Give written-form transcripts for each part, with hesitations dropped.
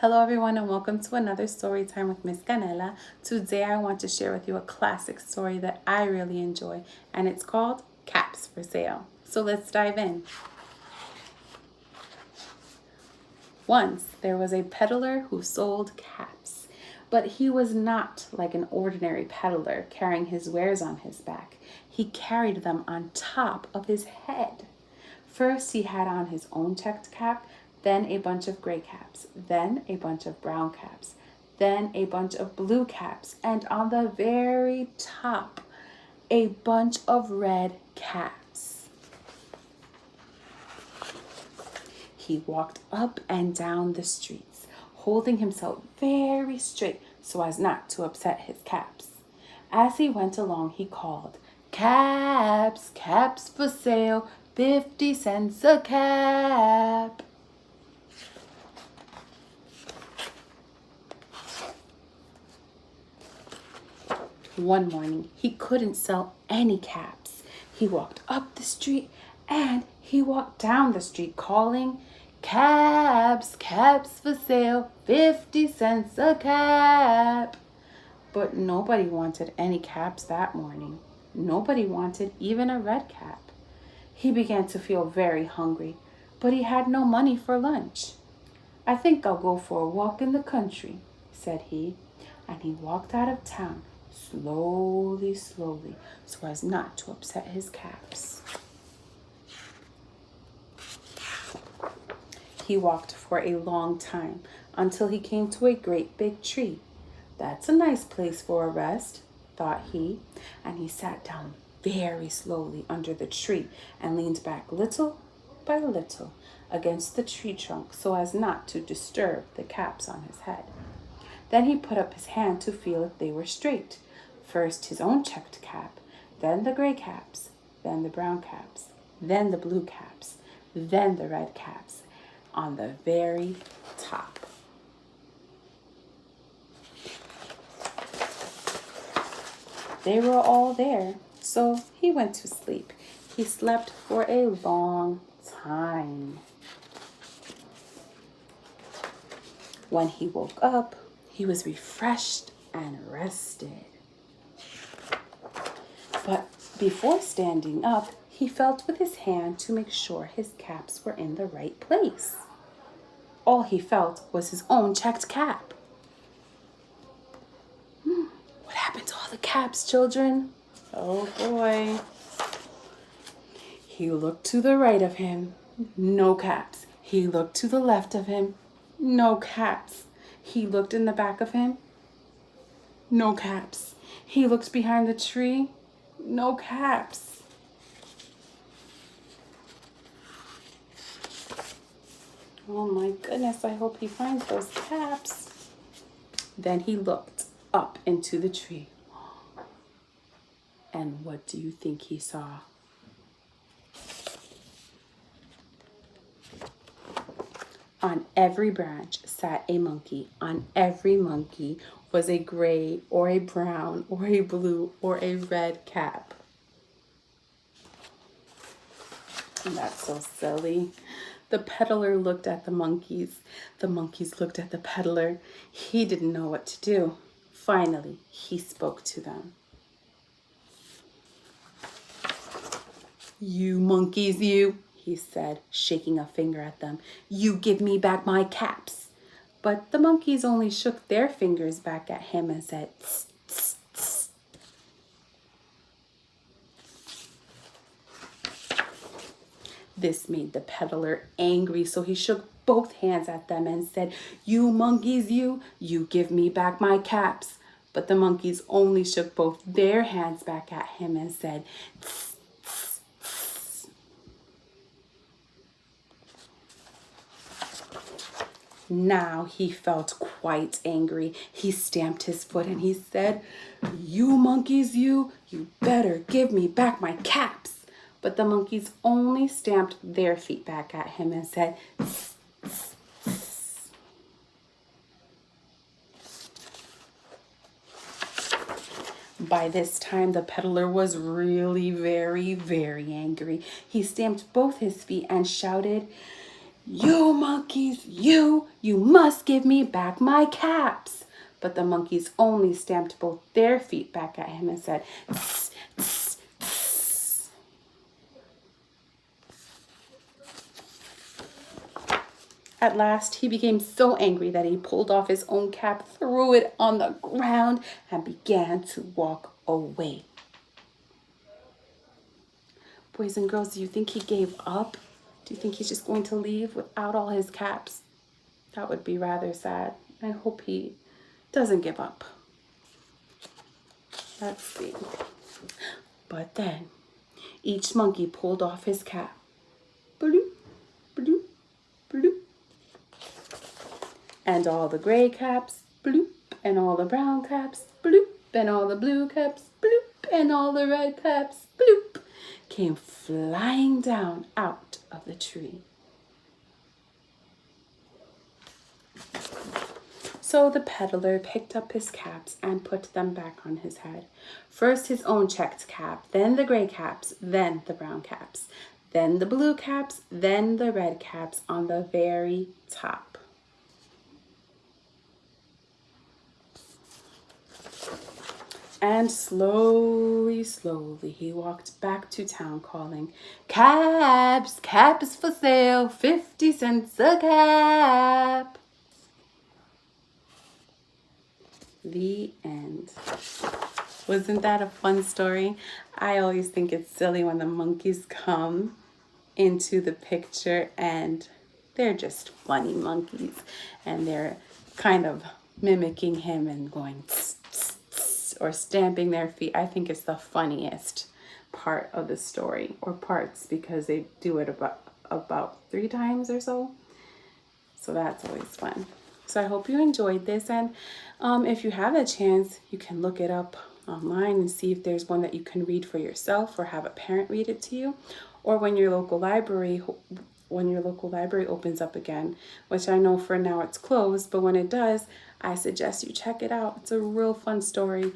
Hello everyone and welcome to another story time with Miss Canela. Today I want to share with you a classic story that I really enjoy, and it's called Caps for Sale. So let's dive in. Once there was a peddler who sold caps, but he was not like an ordinary peddler carrying his wares on his back. He carried them on top of his head. First he had on his own checked cap, then a bunch of gray caps, then a bunch of brown caps, then a bunch of blue caps, and on the very top, a bunch of red caps. He walked up and down the streets, holding himself very straight so as not to upset his caps. As he went along, he called, "Caps, caps for sale, 50 cents a cap." One morning, he couldn't sell any caps. He walked up the street and he walked down the street calling, "Caps, caps for sale, 50 cents a cap." But nobody wanted any caps that morning. Nobody wanted even a red cap. He began to feel very hungry, but he had no money for lunch. "I think I'll go for a walk in the country," said he, and he walked out of town slowly, so as not to upset his caps. He walked for a long time until he came to a great big tree. "That's a nice place for a rest," thought he, and he sat down very slowly under the tree and leaned back little by little against the tree trunk so as not to disturb the caps on his head. Then he put up his hand to feel if they were straight. First his own checked cap, then the gray caps, then the brown caps, then the blue caps, then the red caps on the very top. They were all there, so he went to sleep. He slept for a long time. When he woke up, he was refreshed and rested. But before standing up, he felt with his hand to make sure his caps were in the right place. All he felt was his own checked cap. What happened to all the caps, children? Oh boy. He looked to the right of him, no caps. He looked to the left of him, no caps. He looked in the back of him, no caps. He looked behind the tree, no caps. Oh my goodness, I hope he finds those caps. Then he looked up into the tree. And what do you think he saw? On every branch sat a monkey. On every monkey was a gray or a brown or a blue or a red cap. And that's so silly. The peddler looked at the monkeys. The monkeys looked at the peddler. He didn't know what to do. Finally, he spoke to them. "You monkeys, you," he said, shaking a finger at them. "You give me back my caps." But the monkeys only shook their fingers back at him and said, "Tss, tss, tss." This made the peddler angry, so he shook both hands at them and said, "You monkeys, you give me back my caps." But the monkeys only shook both their hands back at him and said, "Tss, tss, tss." Now he felt quite angry. He stamped his foot and he said, "You monkeys, you better give me back my caps." But the monkeys only stamped their feet back at him and said, "Tss, tss, tss." By this time, the peddler was really very angry. He stamped both his feet and shouted, "You monkeys, you must give me back my caps." But the monkeys only stamped both their feet back at him and said, "Tss, tss, tss." At last, he became so angry that he pulled off his own cap, threw it on the ground, and began to walk away. Boys and girls, do you think he gave up? Do you think he's just going to leave without all his caps? That would be rather sad. I hope he doesn't give up. Let's see. But then, each monkey pulled off his cap. Bloop, bloop, bloop. And all the gray caps, bloop, and all the brown caps, bloop, and all the blue caps, bloop, and all the red caps, bloop, came flying down out of the tree. So the peddler picked up his caps and put them back on his head. First his own checked cap, then the gray caps, then the brown caps, then the blue caps, then the red caps on the very top. And slowly, slowly, he walked back to town calling, "Caps, caps for sale, 50 cents a cap." The end. Wasn't that a fun story? I always think it's silly when the monkeys come into the picture and they're just funny monkeys and they're kind of mimicking him and going tss, tss, tss, or stamping their feet. I think it's the funniest part of the story, or parts, because they do it about 3 times or so. So that's always fun. So I hope you enjoyed this, and if you have a chance, you can look it up online and see if there's one that you can read for yourself or have a parent read it to you, or when your local library opens up again, which I know for now it's closed, but when it does, I suggest you check it out. It's a real fun story,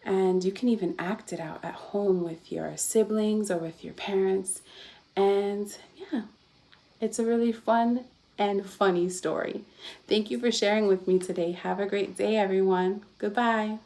and you can even act it out at home with your siblings or with your parents. And yeah, it's a really fun and funny story. Thank you for sharing with me today. Have a great day, everyone. Goodbye.